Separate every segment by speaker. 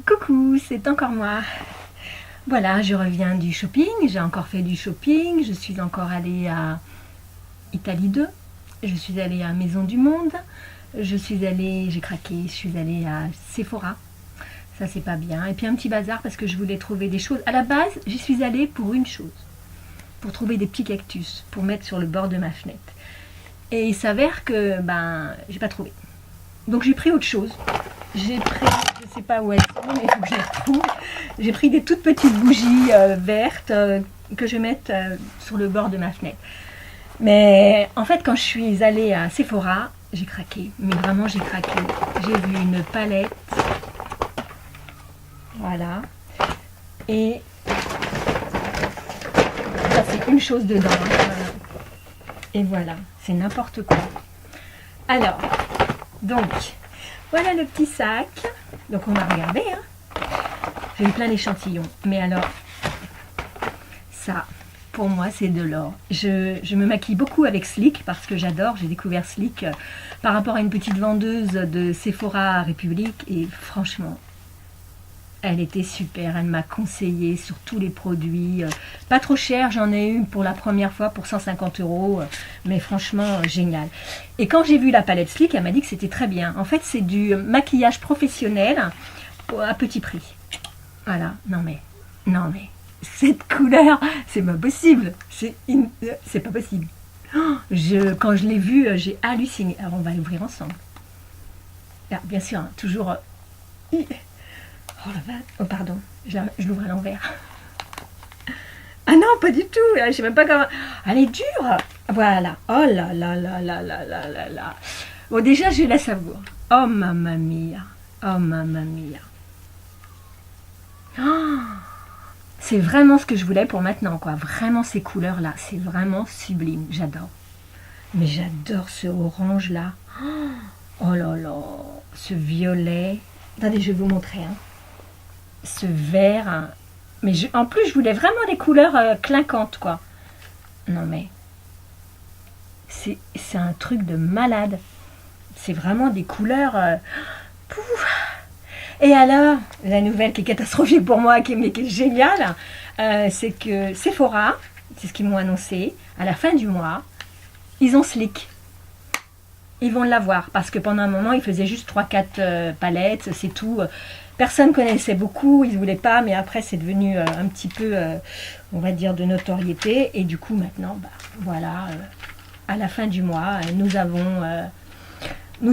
Speaker 1: Coucou, c'est encore moi. Voilà, je reviens du shopping, j'ai encore fait du shopping, je suis encore allée à Italie 2, je suis allée à Maison du Monde, j'ai craqué, je suis allée à Sephora, ça c'est pas bien, et puis un petit bazar parce que je voulais trouver des choses. À la base, j'y suis allée pour une chose, pour trouver des petits cactus, pour mettre sur le bord de ma fenêtre. Et il s'avère que, j'ai pas trouvé. Donc j'ai pris autre chose. J'ai pris, je sais pas où elles sont, mais il faut que je les retrouve. J'ai pris des toutes petites bougies vertes que je vais mettre sur le bord de ma fenêtre. Mais en fait, quand je suis allée à Sephora, j'ai craqué. Mais vraiment, j'ai craqué. J'ai vu une palette. Voilà. Et ça, c'est une chose dedans. Et voilà, c'est n'importe quoi. Alors, donc, voilà le petit sac. Donc on va regarder. Hein. J'ai eu plein d'échantillons. Mais alors, ça, pour moi, c'est de l'or. Je me maquille beaucoup avec Sleek parce que j'adore. J'ai découvert Sleek par rapport à une petite vendeuse de Sephora République. Et franchement, elle était super. Elle m'a conseillé sur tous les produits. Pas trop cher, j'en ai eu pour la première fois pour 150 €. Mais franchement, génial. Et quand j'ai vu la palette Sleek, elle m'a dit que c'était très bien. En fait, c'est du maquillage professionnel à petit prix. Voilà. Non mais, cette couleur, c'est pas possible. C'est pas possible. Quand je l'ai vue, j'ai halluciné. Alors, on va l'ouvrir ensemble. Alors, bien sûr, hein, toujours... Oh la vache, oh pardon, je l'ouvre à l'envers. Ah non, pas du tout, je sais même pas comment... Elle est dure. Voilà, oh là là là là là là là là. Bon, déjà, je la savoure. Oh mamma mia, oh mamma mia. Oh, c'est vraiment ce que je voulais pour maintenant, quoi. Vraiment ces couleurs-là, c'est vraiment sublime, j'adore. Mais j'adore ce orange-là. Oh là là, ce violet. Attendez, je vais vous montrer, hein. Ce vert, hein. Mais en plus je voulais vraiment des couleurs clinquantes, quoi. Non mais c'est un truc de malade. C'est vraiment des couleurs Et alors la nouvelle qui est catastrophique pour moi, mais qui est géniale, c'est que Sephora, c'est ce qu'ils m'ont annoncé, à la fin du mois ils ont Sleek. Ils vont l'avoir parce que pendant un moment ils faisaient juste 3-4 palettes, c'est tout. Personne connaissait beaucoup, ils ne voulaient pas, mais après c'est devenu un petit peu, on va dire, de notoriété. Et du coup maintenant, voilà, à la fin du mois, nous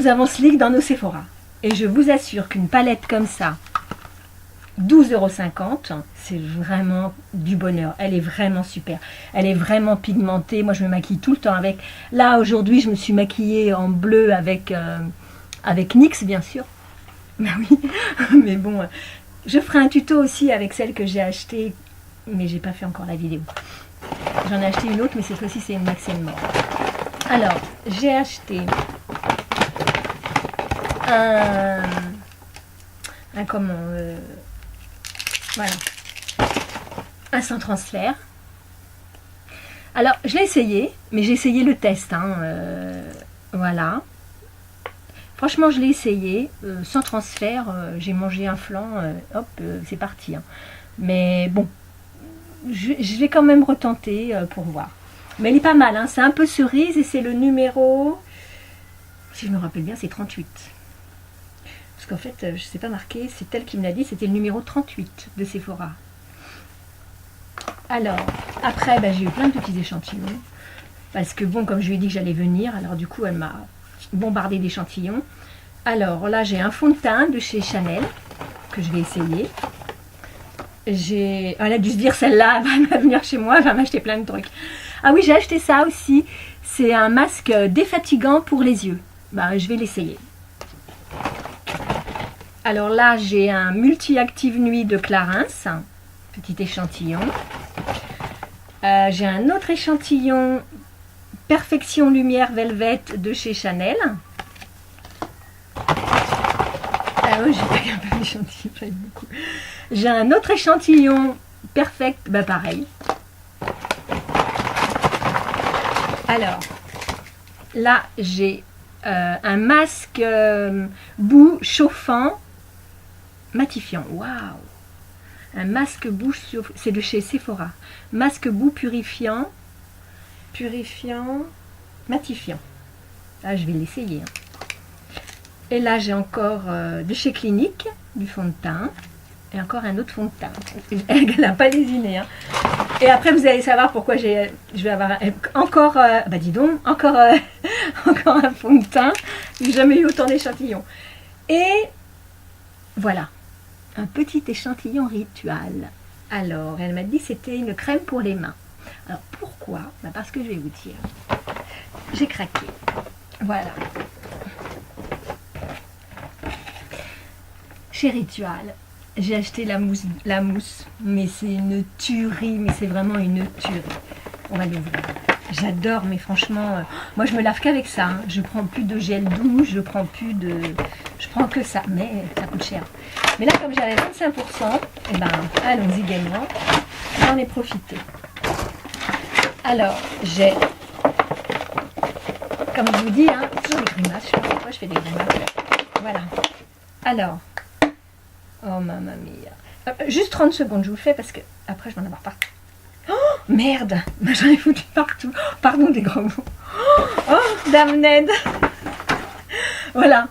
Speaker 1: avons Sleek dans nos Sephora. Et je vous assure qu'une palette comme ça, 12,50 €, c'est vraiment du bonheur. Elle est vraiment super. Elle est vraiment pigmentée. Moi je me maquille tout le temps avec. Là aujourd'hui je me suis maquillée en bleu avec NYX bien sûr. Ben oui, mais bon, je ferai un tuto aussi avec celle que j'ai achetée, mais j'ai pas fait encore la vidéo. J'en ai acheté une autre, mais cette fois-ci c'est une Max & More. Alors, j'ai acheté voilà, un sans transfert. Alors, je l'ai essayé, mais j'ai essayé le test, hein, voilà. Franchement, je l'ai essayé, sans transfert, j'ai mangé un flan, hop, c'est parti. Hein. Mais bon, je vais quand même retenter pour voir. Mais elle est pas mal, hein, c'est un peu cerise et c'est le numéro, si je me rappelle bien, c'est 38. Parce qu'en fait, je ne sais pas marqué, c'est elle qui me l'a dit, c'était le numéro 38 de Sephora. Alors, après, j'ai eu plein de petits échantillons. Parce que bon, comme je lui ai dit que j'allais venir, alors du coup, elle m'a bombardé d'échantillons. Alors là j'ai un fond de teint de chez Chanel que je vais essayer. Elle a dû se dire celle-là va venir chez moi, elle va m'acheter plein de trucs. Ah oui, j'ai acheté ça aussi, c'est un masque défatigant pour les yeux. Je vais l'essayer. Alors là j'ai un multi-active nuit de Clarins, petit échantillon. J'ai un autre échantillon Perfection Lumière Velvet de chez Chanel. Ah oui, j'ai pris un peu d'échantillon, j'aime beaucoup. J'ai un autre échantillon Perfect, pareil. Alors, là, j'ai un masque boue chauffant matifiant. Waouh! Un masque bouche, c'est de chez Sephora. Masque boue purifiant, matifiant. Ah, je vais l'essayer. Et là, j'ai encore de chez Clinique, du fond de teint. Et encore un autre fond de teint. Elle n'a pas lésiné. Hein. Et après, vous allez savoir pourquoi je vais avoir encore... bah dis donc, encore un fond de teint. J'ai jamais eu autant d'échantillons. Et voilà. Un petit échantillon rituel. Alors, elle m'a dit que c'était une crème pour les mains. Alors, pourquoi? Bah parce que je vais vous dire. J'ai craqué. Voilà. Chez Ritual, j'ai acheté la mousse, mais c'est une tuerie, mais c'est vraiment une tuerie. On va l'ouvrir. J'adore, mais franchement, moi je me lave qu'avec ça. Hein. Je prends plus de gel douche, je prends que ça, mais ça coûte cher. Mais là, comme j'avais 25%, eh ben, allons-y gagnant. J'en ai profité. Alors, j'ai, comme je vous dis, hein, toujours des grimaces. Je sais pas pourquoi je fais des grimaces. Voilà. Alors, oh mamma mia. Juste 30 secondes, je vous le fais parce que après je vais en avoir partout. Oh merde, j'en ai foutu partout. Pardon des gros mots. Oh, dame Ned. Voilà.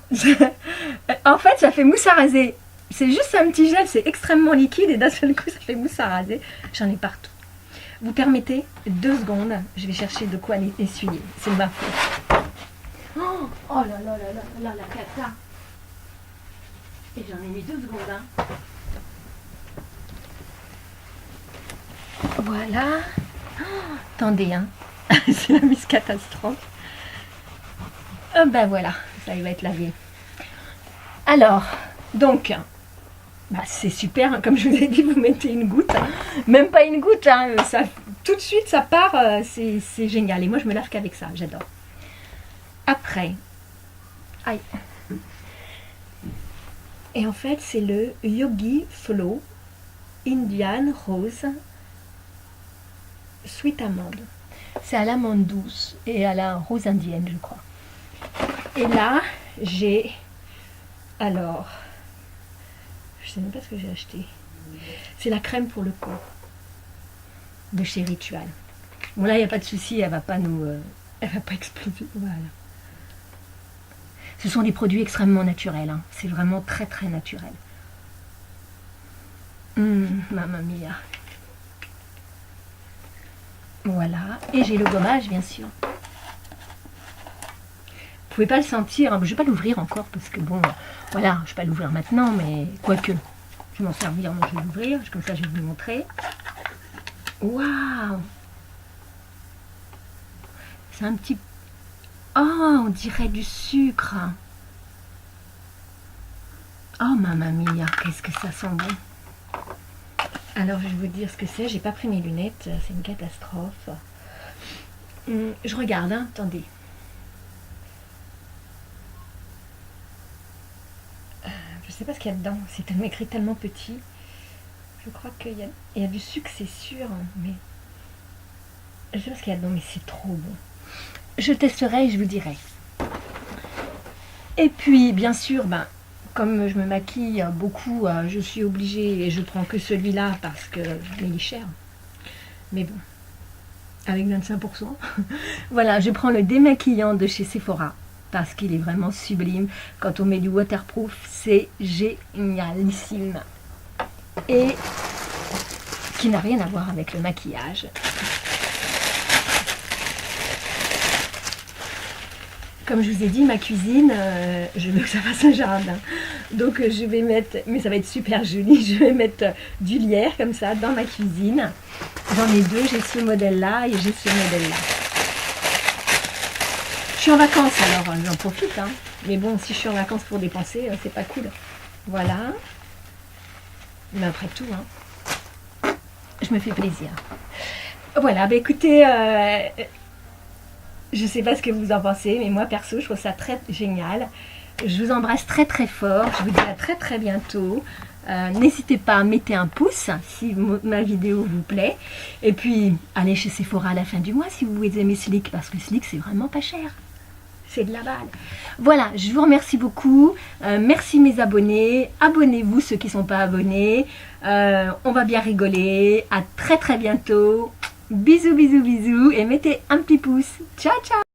Speaker 1: En fait, ça fait mousse à raser. C'est juste un petit gel, c'est extrêmement liquide et d'un seul coup, ça fait mousse à raser. J'en ai partout. Vous permettez 2 secondes, je vais chercher de quoi essuyer. C'est ma faute. Oh là là là là, la cata. Et j'en ai mis 2 secondes. Hein. Voilà. Oh, attendez, hein. C'est la mise catastrophe. Ben voilà, ça va être lavé. Alors, donc, bah, c'est super. Hein, comme je vous ai dit, vous mettez une goutte. Hein. Même pas une goutte. Hein, ça, tout de suite, ça part. C'est génial. Et moi, je me lave qu'avec ça. J'adore. Après, aïe. Et en fait, c'est le Yogi Flow Indian Rose Sweet Amande. C'est à l'amande douce et à la rose indienne, je crois. Et là, j'ai... Alors, je sais même pas ce que j'ai acheté. C'est la crème pour le corps de chez Ritual. Bon là, il n'y a pas de souci, elle va pas nous... elle va pas exploser. Voilà. Ce sont des produits extrêmement naturels. Hein. C'est vraiment très très naturel. Mamma mia. Voilà. Et j'ai le gommage, bien sûr. Vous pouvez pas le sentir. Hein. Je vais pas l'ouvrir encore parce que bon, voilà, je vais pas l'ouvrir maintenant, mais quoique, je vais m'en servir. Moi, je vais l'ouvrir. Comme ça, je vais vous montrer. Waouh! C'est un petit... Oh, on dirait du sucre. Oh, mamma mia, qu'est-ce que ça sent bon. Alors, je vais vous dire ce que c'est. J'ai pas pris mes lunettes. C'est une catastrophe. Je regarde, hein. Attendez. Je sais pas ce qu'il y a dedans. C'est tellement écrit tellement petit. Je crois qu'il y a du sucre, c'est sûr. Mais je sais pas ce qu'il y a dedans, mais c'est trop bon. Je testerai et je vous dirai. Et puis, bien sûr, ben, comme je me maquille beaucoup, je suis obligée, et je prends que celui-là parce que il est cher. Mais bon, avec 25%. Voilà, je prends le démaquillant de chez Sephora parce qu'il est vraiment sublime. Quand on met du waterproof, c'est génialissime. Et qui n'a rien à voir avec le maquillage. Comme je vous ai dit, ma cuisine, je veux que ça fasse un jardin. Donc je vais mettre, mais ça va être super joli, je vais mettre du lierre comme ça dans ma cuisine. J'en ai 2, j'ai ce modèle-là et j'ai ce modèle-là. Je suis en vacances alors, j'en profite. Hein. Mais bon, si je suis en vacances pour dépenser, c'est pas cool. Voilà. Mais après tout, hein, je me fais plaisir. Voilà, bah écoutez... je ne sais pas ce que vous en pensez, mais moi perso, je trouve ça très génial. Je vous embrasse très très fort. Je vous dis à très très bientôt. N'hésitez pas à mettre un pouce si ma vidéo vous plaît. Et puis, allez chez Sephora à la fin du mois si vous aimez Slick, parce que Slick, c'est vraiment pas cher. c'est de la balle. Voilà, je vous remercie beaucoup. Merci mes abonnés. Abonnez-vous ceux qui ne sont pas abonnés. On va bien rigoler. À très très bientôt. Bisous, bisous, bisous. Et mettez un petit pouce. Ciao, ciao.